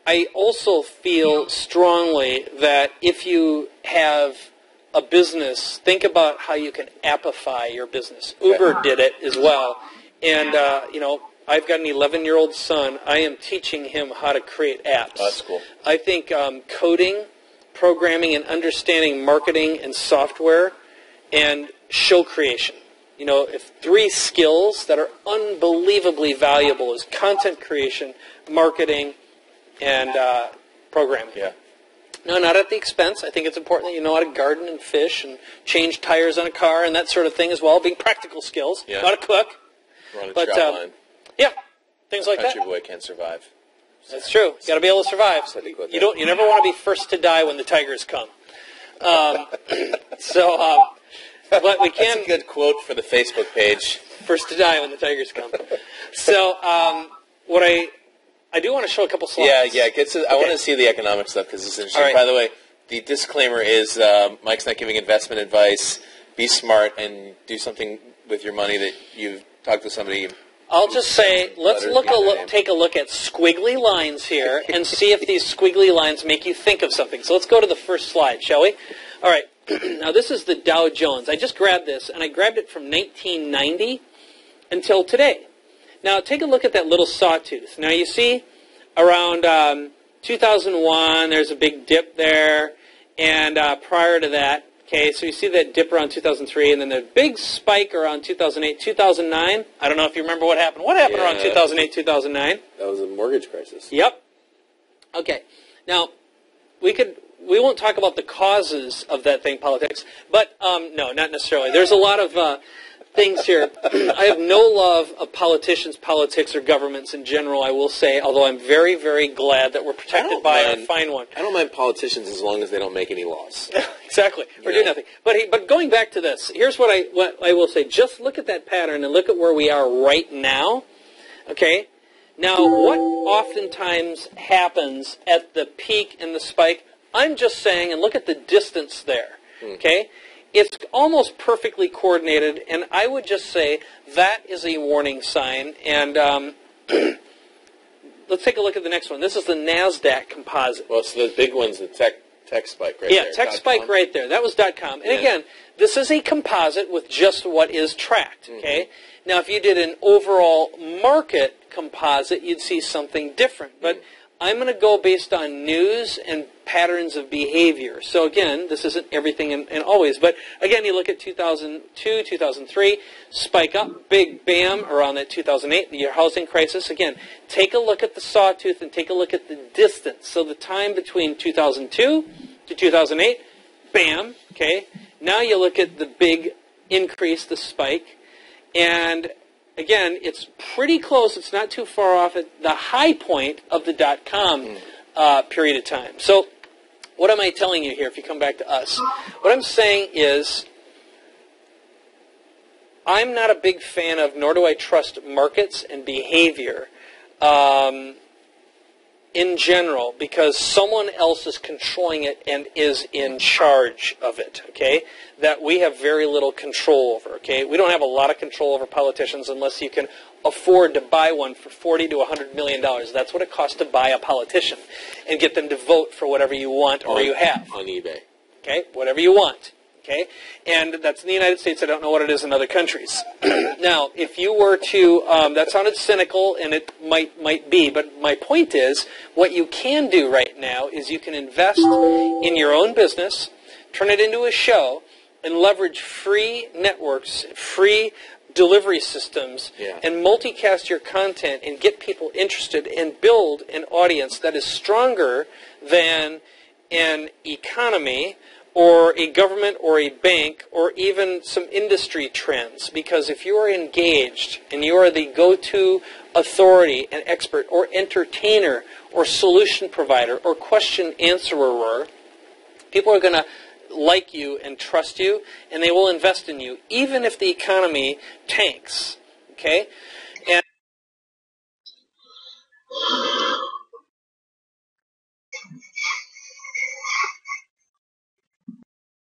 I also feel strongly that if you have a business, think about how you can appify your business. Uber did it as well. And, you know, I've got an 11-year-old son. I am teaching him how to create apps. Oh, that's cool. I think coding, programming, and understanding marketing and software and show creation. You know, if 3 skills that are unbelievably valuable is content creation, marketing, and programming. Yeah. No, not at the expense. I think it's important that you know how to garden and fish and change tires on a car and that sort of thing as well, being practical skills. Yeah. Know how to cook. Run a trout line. Yeah, things like that. Country boy can survive. That's true. You got to be able to survive. You never want to be first to die when the tigers come. But we can. That's a good quote for the Facebook page. First to die when the tigers come. So what I do want to show a couple slides. Yeah. I want to see the economic stuff because this is interesting. Right. By the way, the disclaimer is Mike's not giving investment advice. Be smart and do something with your money that you've talked to somebody. I'll just say, let's take a look at squiggly lines here and see if these squiggly lines make you think of something. So let's go to the first slide, shall we? All right. Now this is the Dow Jones. I just grabbed this, and I grabbed it from 1990 until today. Now take a look at that little sawtooth. Now you see around 2001, there's a big dip there, and prior to that, okay, so you see that dip around 2003, and then the big spike around 2008, 2009. I don't know if you remember what happened. What happened around 2008, 2009? That was a mortgage crisis. Yep. Okay. Now, we won't talk about the causes of that thing, politics, but no, not necessarily. There's a lot of things here. I have no love of politicians, politics, or governments in general, I will say, although I'm very, very glad that we're protected by our fine one. I don't mind politicians as long as they don't make any laws. Exactly. Or do nothing. But going back to this, here's what I will say. Just look at that pattern and look at where we are right now. Okay? Now, what oftentimes happens at the peak and the spike, I'm just saying, and look at the distance there. Okay? It's almost perfectly coordinated, and I would just say that is a warning sign. And let's take a look at the next one. This is the NASDAQ composite. Well, so the big one's the tech spike right there. Yeah, tech spike right there. That was .com. And again, this is a composite with just what is tracked. Okay. Now, if you did an overall market composite, you'd see something different. But I'm going to go based on news and patterns of behavior. So again, this isn't everything and always. But again, you look at 2002, 2003, spike up, big bam, around that 2008, the housing crisis. Again, take a look at the sawtooth and take a look at the distance. So the time between 2002 to 2008, bam, okay. Now you look at the big increase, the spike, and again, it's pretty close. It's not too far off at the high point of the .com period of time. So what am I telling you here if you come back to us? What I'm saying is I'm not a big fan of, nor do I trust markets and behavior in general, because someone else is controlling it and is in charge of it, okay, that we have very little control over, okay? We don't have a lot of control over politicians unless you can afford to buy one for $40 to $100 million. That's what it costs to buy a politician and get them to vote for whatever you want or you have. On eBay. Okay, whatever you want. Okay, and that's in the United States. I don't know what it is in other countries. Now, if you were to, that sounded cynical, and it might be, but my point is, what you can do right now is you can invest in your own business, turn it into a show, and leverage free networks, free delivery systems, and multicast your content and get people interested and build an audience that is stronger than an economy or a government or a bank or even some industry trends. Because if you are engaged and you are the go-to authority and expert or entertainer or solution provider or question answerer, people are going to like you and trust you, and they will invest in you, even if the economy tanks. Okay? And